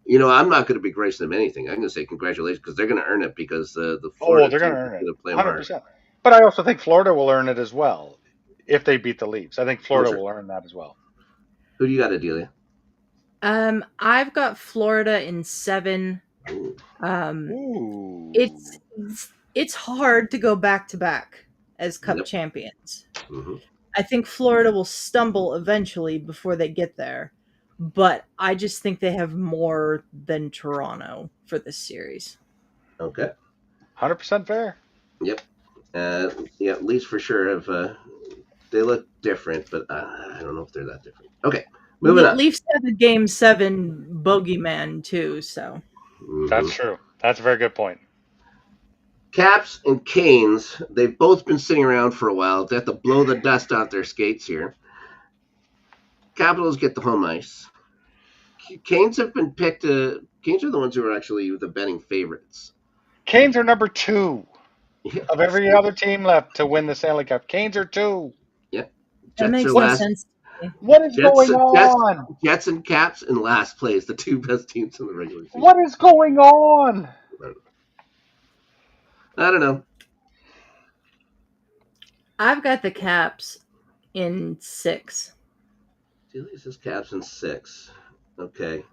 you know, I'm not going to begrudge them anything. I'm going to say congratulations because they're going to earn it because the Florida They're going to team earn is it, going to play them hard. 100%. But I also think Florida will earn it as well if they beat the Leafs. I think Florida sure. will earn that as well. Who do you got, Adelia? I've got Florida in 7. Ooh. Ooh. It's hard to go back to back as Cup Yep. champions. Mm-hmm. I think Florida will stumble eventually before they get there, but I just think they have more than Toronto for this series. Okay. 100% fair. Yep. Yeah, Leafs for sure have. They look different, but I don't know if they're that different. Okay, moving on. Leafs have a Game 7 bogeyman too, so. Mm-hmm. That's true. That's a very good point. Caps and Canes, they've both been sitting around for a while. They have to blow the dust off their skates here. Capitals get the home ice. Canes have been picked. Canes are the ones who are actually the betting favorites. Canes are number 2 Yeah. of every other team left to win the Stanley Cup. Canes are 2. Yep. That Jets makes are no last. sense to me. What is going on? Jets and Caps in last place, the 2 best teams in the regular season. What is going on? I don't know. I've got the Caps in 6. Julius is Caps in 6. Okay.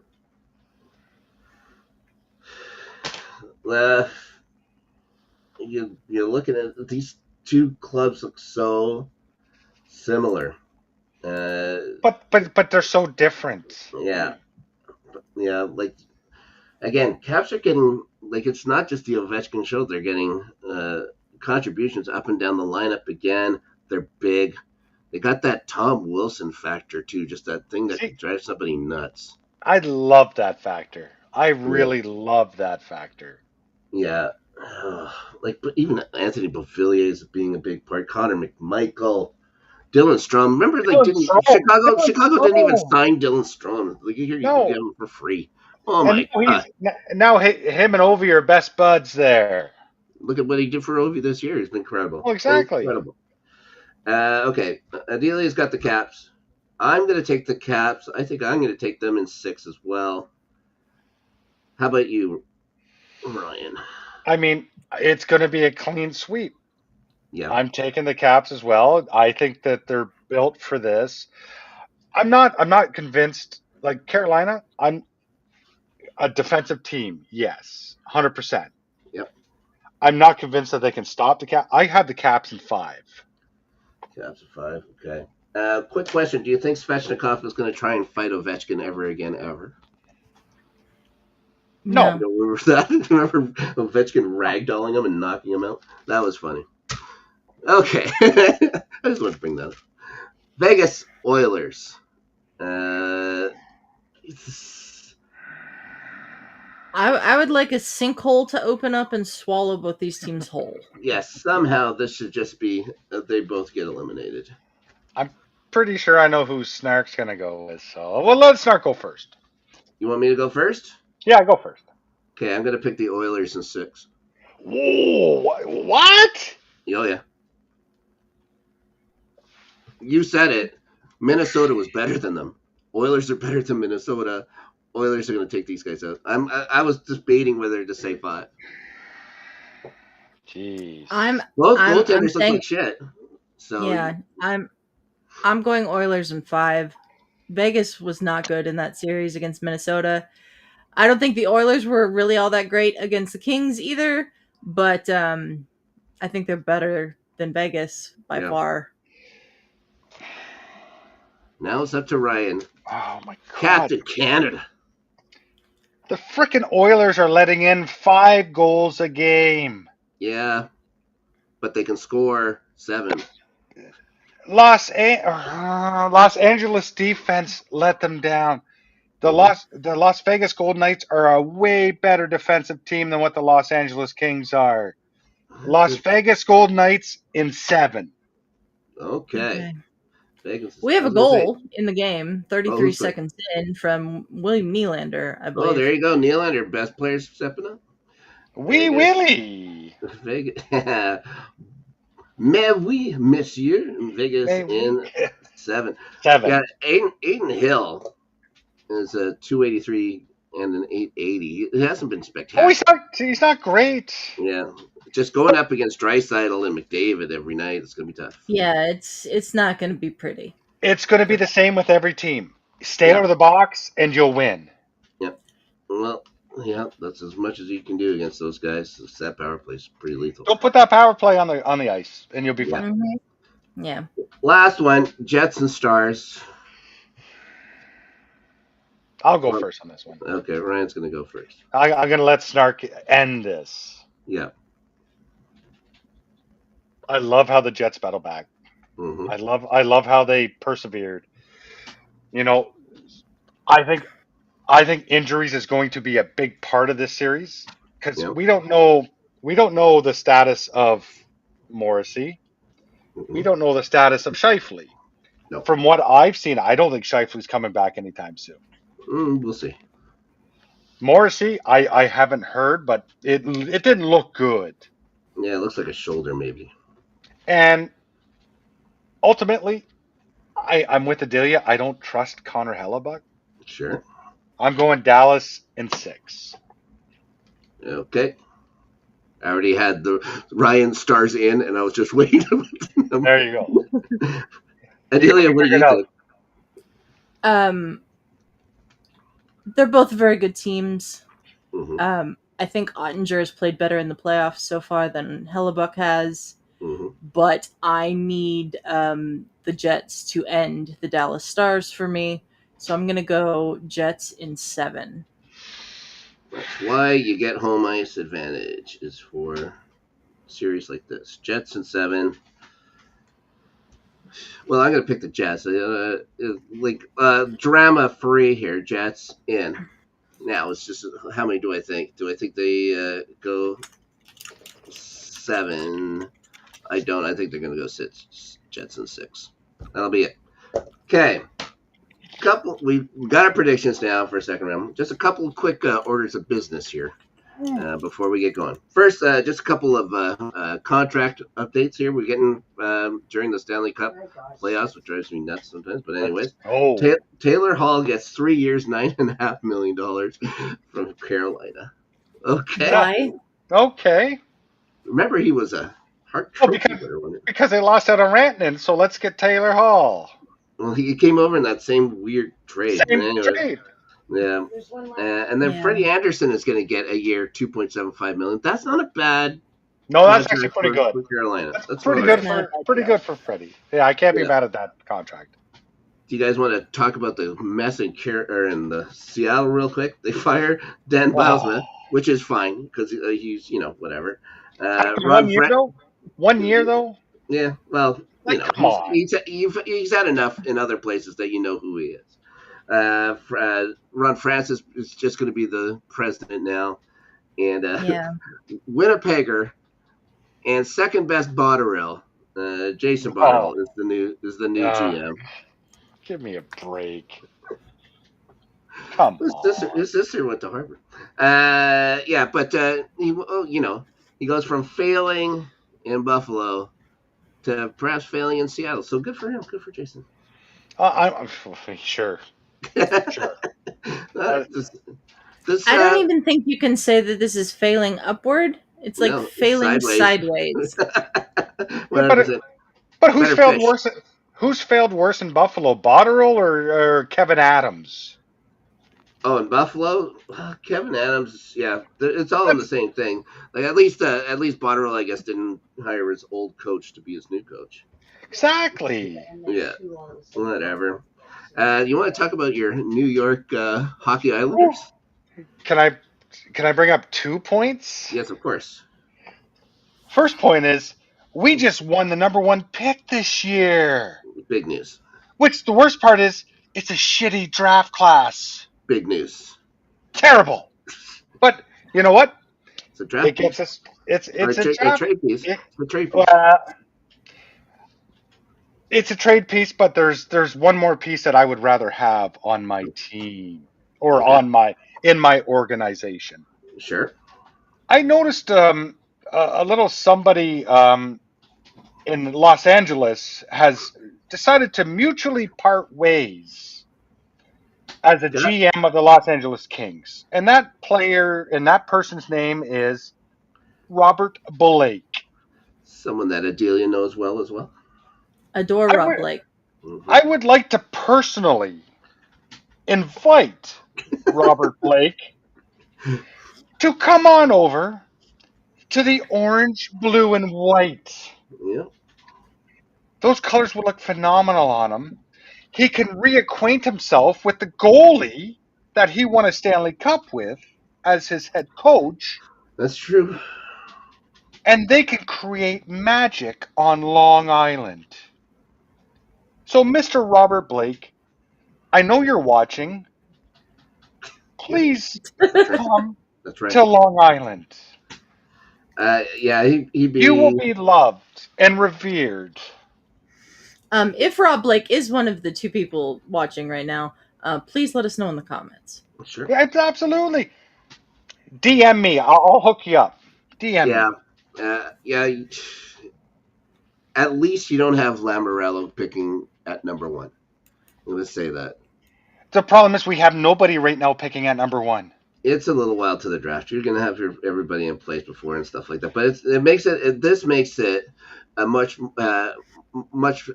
You're looking at these 2 clubs look so similar. But they're so different. Yeah. Like again, Caps are getting like it's not just the Ovechkin show. They're getting contributions up and down the lineup again. They're big. They got that Tom Wilson factor too, just that thing that drives somebody nuts. I love that factor. I really love that factor. Yeah. But even Anthony Beauvillier being a big part. Connor McMichael, Dylan Strom. Remember, Chicago didn't even sign Dylan Strom. Like you can get him for free. Oh my god! Now him and Ovi are best buds there. Look at what he did for Ovi this year. He's been incredible. Oh, exactly. Incredible. Okay, Adelia's got the Caps. I'm going to take the Caps. I think I'm going to take them in 6 as well. How about you, Ryan? I mean, it's going to be a clean sweep. Yeah. I'm taking the Caps as well. I think that they're built for this. I'm not convinced. Like Carolina, I'm a defensive team. Yes, 100%. Yep. I'm not convinced that they can stop the Caps. I have the Caps in 5. Caps in 5. Okay. Quick question: do you think Svechnikov is going to try and fight Ovechkin ever again, ever? No. You remember that? Remember Ovechkin ragdolling him and knocking him out? That was funny. Okay. I just wanted to bring that up. Vegas Oilers. Uh, I would like a sinkhole to open up and swallow both these teams whole. yes, somehow this should just be they both get eliminated. I'm pretty sure I know who Snark's going to go with. So, well, let Snark go first. You want me to go first? Yeah, go first. Okay, I'm going to pick the Oilers in 6. Whoa, what? Oh, yeah. You said it. Minnesota was better than them. Oilers are better than Minnesota. Oilers are going to take these guys out. I was debating whether to say 5. Jeez. Both I'm goaltenders look saying- like shit. So Yeah, I'm going Oilers in 5. Vegas was not good in that series against Minnesota. I don't think the Oilers were really all that great against the Kings either, but I think they're better than Vegas by far. now it's up to Ryan. Oh, my God. Captain Canada. The frickin' Oilers are letting in 5 goals a game. Yeah, but they can score 7. Los Angeles defense let them down. The Las Vegas Golden Knights are a way better defensive team than what the Los Angeles Kings are. Las Vegas Golden Knights in 7. Okay. Vegas. We have a I was gonna say- goal in the game, 33 seconds in, from William Nylander, I believe. Oh, there you go. Nylander, best players stepping up. Wee Willie. Vegas. Mais oui, monsieur. Vegas in 7. 7. Yeah, Aiden Hill is a 283 and an 880. It hasn't been spectacular. Oh, he's not great. Yeah, just going up against Draisaitl and McDavid every night, it's going to be tough. Yeah, it's not going to be pretty. It's going to be the same with every team. Stay out of the box and you'll win. Well, yeah, that's as much as you can do against those guys. That power play is pretty lethal. Don't put that power play on the ice and you'll be fine. Mm-hmm. Yeah. Last one, Jets and Stars. I'll go first on this one. Okay, Ryan's going to go first. I'm going to let Snark end this. Yeah. I love how the Jets battle back. Mm-hmm. I love how they persevered. You know, I think injuries is going to be a big part of this series because we don't know the status of Morrissey. Mm-hmm. We don't know the status of Scheifele. No. From what I've seen, I don't think Scheifele's coming back anytime soon. We'll see. Morrissey, I haven't heard, but it didn't look good. Yeah, it looks like a shoulder maybe. And ultimately, I'm with Adelia. I don't trust Connor Hellebuck. Sure. I'm going Dallas in 6. Okay. I already had the Ryan Stars in, and I was just waiting. There you go. Adelia, what do you think? They're both very good teams. Mm-hmm. I think Ottinger has played better in the playoffs so far than Hellebuck has. Mm-hmm. But I need the Jets to end the Dallas Stars for me. So I'm going to go Jets in 7. That's why you get home ice advantage is for a series like this. Jets in 7. Well, I'm going to pick the Jets. Drama free here. Jets in. Now, it's just how many do I think? Do I think they go 7? I don't. I think they're going to go 6. Jets in 6. That'll be it. Okay. We've got our predictions now for a second round. Just a couple of quick orders of business here before we get going. First, just a couple of contract updates here. We're getting during the Stanley Cup playoffs, which drives me nuts sometimes. But anyways, Taylor Hall gets 3 years, $9.5 million from Carolina. Okay. Why? Okay. Remember, he was a Hart Trophy winner, wasn't it? Because they lost out on Rantanen, so let's get Taylor Hall. Well, he came over in that same weird trade. Trade. Yeah. And then Freddie Anderson is going to get a year, $2.75 million. That's not a bad. No, that's actually pretty good. For Carolina. That's pretty good good for Freddie. Yeah, I can't be mad at that contract. Do you guys want to talk about the mess in the Seattle real quick? They fire Dan Bilesma, which is fine because he's whatever. 1 year though. 1 year though. Yeah. Well, you Like, know, come on. he's had enough in other places that you know who he is. Ron Francis is just going to be the president now, and Yeah. Winnipegger and second best Botterill, Jason Oh, Botterill is the new GM. give me a break. Come on. His sister went to Harvard. Yeah, but he goes from failing in Buffalo to perhaps failing in Seattle. So good for him. Good for Jason. I'm sure. Sure. This, this, I don't even think you can say that this is failing upward. It's like no, failing sideways. But 100%. but who's Better failed fish. worse? Who's failed worse in Buffalo, Botterill or Kevin Adams? Oh, in Buffalo, Kevin Adams. Yeah, it's all in the same thing. Like at least Botterill, I guess, didn't hire his old coach to be his new coach. Exactly. Yeah, whatever. You want to talk about your New York Hockey Islanders? Can I bring up 2 points? Yes, of course. First point is we just won the number 1 pick this year. Big news. Which the worst part is it's a shitty draft class. Big news. Terrible. But you know what? It's a draft It gets piece. us. It's Or a a draft. trade piece. It, It's a trade piece. it's a trade piece, but there's one more piece that I would rather have on my team or Okay. in my organization. Sure. I noticed a little somebody in Los Angeles has decided to mutually part ways as a Yeah. GM of the Los Angeles Kings, and that person's name is Robert Blake. Someone that Adelia knows well as well. Adore I Rob would Blake. Mm-hmm. I would like to personally invite Robert Blake to come on over to the orange, blue, and white. Yeah. Those colors will look phenomenal on him. He can reacquaint himself with the goalie that he won a Stanley Cup with as his head coach, That's true. and they can create magic on Long Island. So, Mr. Robert Blake, I know you're watching. Yeah. Please That's right. come That's right. to Long Island. Yeah, he'd You will be. be loved and revered. If Rob Blake is one of the 2 people watching right now, please let us know in the comments. Sure. Yeah, it's absolutely. DM me. I'll hook you up. DM Yeah. me. Yeah. At least you don't have Lamorello picking at number 1. I'm going to say that. The problem is we have nobody right now picking at number 1. It's a little while to the draft. You're going to have everybody in place before and stuff like that. But this makes it a much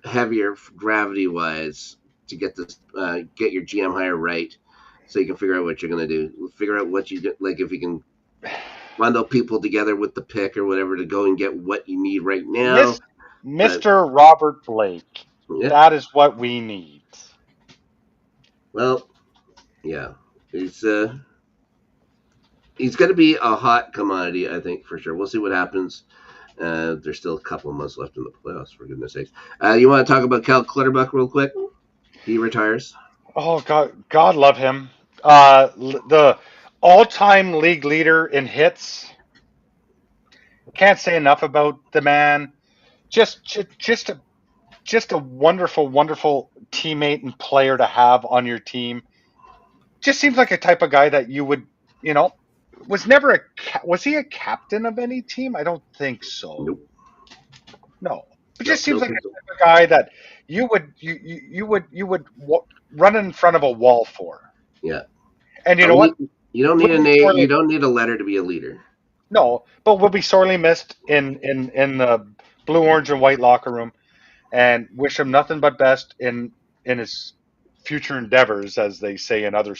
heavier gravity wise to get your GM hire right, so you can figure out what you're going to do. Figure out what you do, like if you can bundle people together with the pick or whatever to go and get what you need right now. Mr. Robert Blake. Yeah. That is what we need. Well, yeah, he's going to be a hot commodity, I think, for sure. We'll see what happens. There's still a couple of months left in the playoffs, for goodness sakes. You want to talk about Cal Clutterbuck real quick? He retires. Oh, God love him. The all-time league leader in hits. Can't say enough about the man. Just a wonderful, wonderful teammate and player to have on your team. Just seems like a type of guy that you would, was he a captain of any team? I don't think so. Nope. No. It Nope, just seems nope, like a nope. type of guy that you would run in front of a wall for. Yeah. And you know what? You don't need a name. You don't need a letter to be a leader. No, but will be sorely missed in the blue, orange, and white locker room, and wish him nothing but best in his future endeavors, as they say in other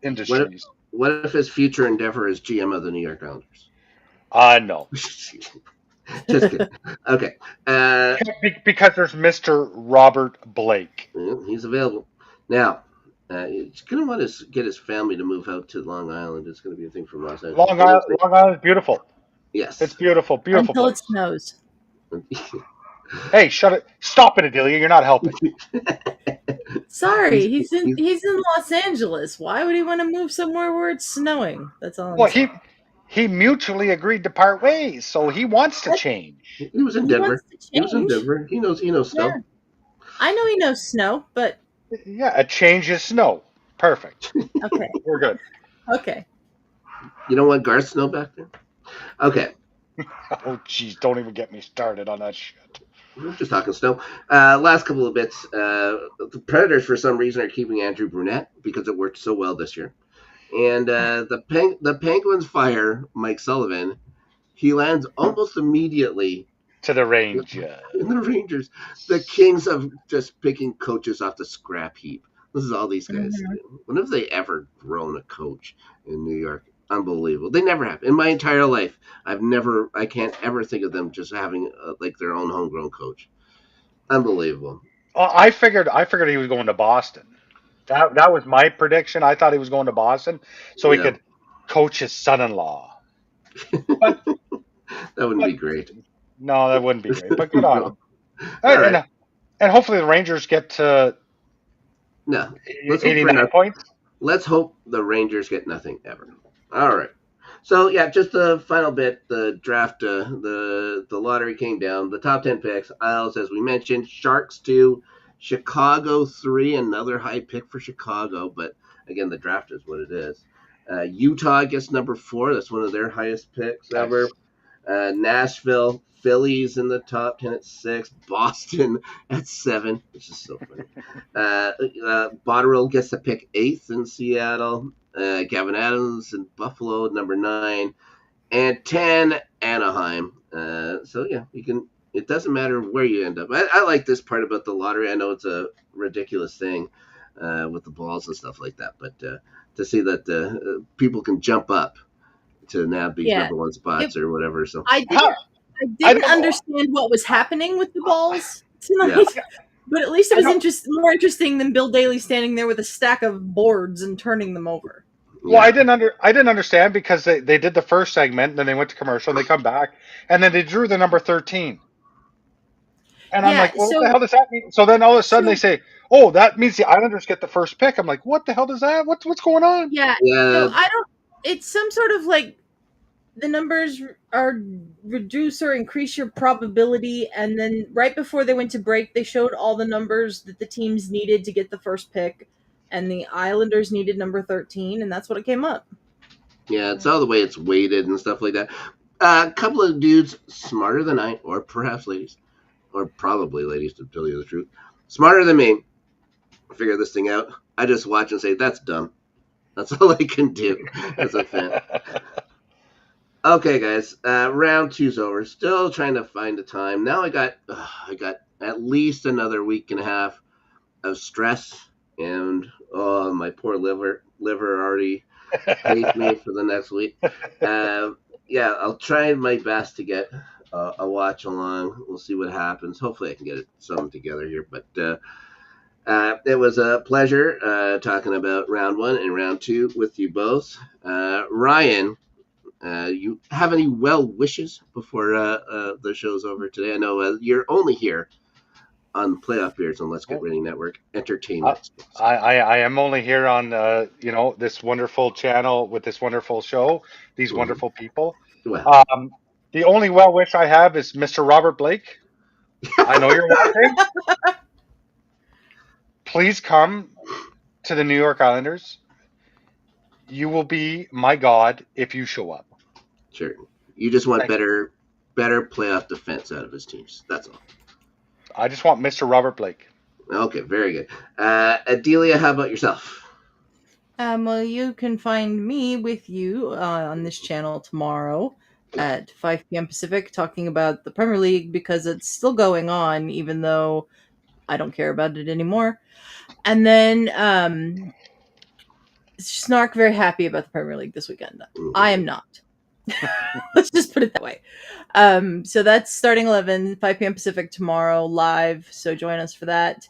industries. What if his future endeavor is GM of the New York Islanders? No. Just kidding. Okay. Because there's Mr. Robert Blake. He's available now. He's going to want to get his family to move out to Long Island. It's going to be a thing from Los Angeles. Long Island is beautiful. Yes. It's beautiful, beautiful Until place. it snows. Hey, shut it! Stop it, Adelia. You're not helping. Sorry, he's in Los Angeles. Why would he want to move somewhere where it's snowing? That's all I'm Well, saying. he mutually agreed to part ways, so he wants to change. He was in He wants Denver. to He was in change. Denver. He knows Yeah, snow. I know he knows snow, but Yeah, a change is snow. Perfect. okay, We're good. okay. You don't want Garth Snow back there? Okay. Oh, jeez, don't even get me started on that shit. We're just talking snow. Last couple of bits. The Predators, for some reason, are keeping Andrew Brunette because it worked so well this year. And the Penguins fire Mike Sullivan. He lands almost immediately To the range. in the Rangers. The kings of just picking coaches off the scrap heap. This is all these guys Mhm. do. When have they ever grown a coach in New York? Unbelievable. They never have. In my entire life, I can't ever think of them just having like their own homegrown coach. Unbelievable. I figured he was going to Boston. That was my prediction. I thought he was going to Boston so he Yeah. could coach his son-in-law. But That wouldn't but be great. no, that wouldn't be great. But good on No. him. All right. And hopefully the Rangers get to No. Let's hope for 89 nothing. points. Let's hope the Rangers get nothing ever. All right. So yeah, just the final bit. The draft, the lottery came down. The top 10 picks. Isles, as we mentioned, Sharks 2, Chicago 3, another high pick for Chicago. But again, the draft is what it is. Utah gets number 4. That's one of their highest picks ever. Nice. Nashville, Phillies in the top 10 at 6. Boston at 7, which is so funny. Botterill gets to pick 8th in Seattle. Gavin Adams in Buffalo at number 9. And 10, Anaheim. So, yeah, you can. It doesn't matter where you end up. I like this part about the lottery. I know it's a ridiculous thing with the balls and stuff like that. But to see that people can jump up to nab these Yeah, number 1 spots or whatever. So, I How, didn't. I I didn't don't know. understand what was happening with the balls yeah. tonight, but at least it I was don't. more interesting than Bill Daly standing there with a stack of boards and turning them over. Well, Yeah. I didn't understand because they did the first segment, then they went to commercial, and they come back, and then they drew the number 13. And I'm Yeah. like, well, what the hell does that mean? So then all of a sudden they say, oh, that means the Islanders get the first pick. I'm like, what the hell does that? What's going on? Yeah. Yeah. So I don't. It's some sort of like the numbers are reduce or increase your probability, and then right before they went to break, they showed all the numbers that the teams needed to get the first pick, and the Islanders needed number 13, and that's what it came up. Yeah, it's all the way it's weighted and stuff like that. A couple of dudes smarter than I, or perhaps ladies, or probably ladies to tell you the truth, smarter than me, figure this thing out. I just watch and say, that's dumb. That's all I can do as a fan. Okay, guys, round 2's over. Still trying to find the time. Now I got at least another week and a half of stress, and oh, my poor liver already hates me for the next week. Yeah, I'll try my best to get a watch along. We'll see what happens. Hopefully, I can get something together here. But it was a pleasure talking about round 1 and round 2 with you both. Ryan, you have any well wishes before the show's over today? I know you're only here on Playoff Beards on Let's Get Ready Network Entertainment. I am only here on this wonderful channel with this wonderful show, these wonderful people. Well, The only well wish I have is Mr. Robert Blake. I know you're watching. Please come to the New York Islanders. You will be my god if you show up. sure. You just want Thank you. better playoff defense out of his teams. That's all. I just want Mr. Robert Blake. Okay, very good. Adelia, how about yourself? Well, you can find me with you on this channel tomorrow at 5 p.m. Pacific talking about the Premier League because it's still going on, even though I don't care about it anymore. And then Snark very happy about the Premier League this weekend. I am not. Let's just put it that way. So that's starting 5 p.m. Pacific tomorrow live. So join us for that.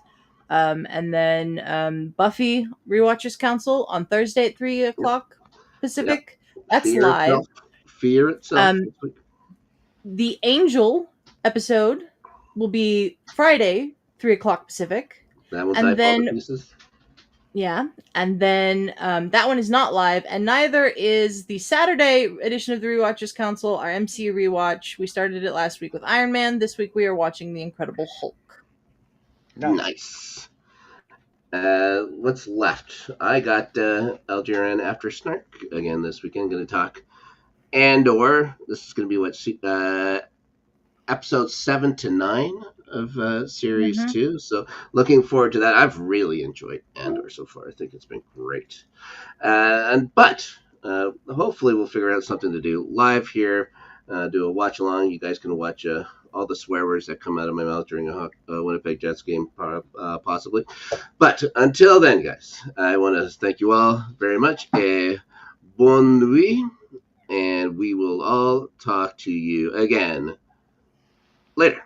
And then Buffy Rewatchers Council on Thursday at 3 o'clock Pacific. Yep. That's live. Fear itself. The Angel episode will be Friday, 3:00 Pacific. That one's And I Fall then- to Pieces. Yeah, and then that one is not live, and neither is the Saturday edition of the Rewatchers Council, our MCU rewatch. We started it last week with Iron Man. This week we are watching The Incredible Hulk. Nice. What's left? I got LGRN after Snark again this weekend. Going to talk Andor. This is going to be episode 7 to 9 of series 2. So looking forward to that. I've really enjoyed Andor so far. I think it's been great. But hopefully we'll figure out something to do live here. Do a watch along. You guys can watch all the swear words that come out of my mouth during a Winnipeg Jets game, possibly. But until then, guys, I want to thank you all very much. Bonne nuit. And we will all talk to you again later.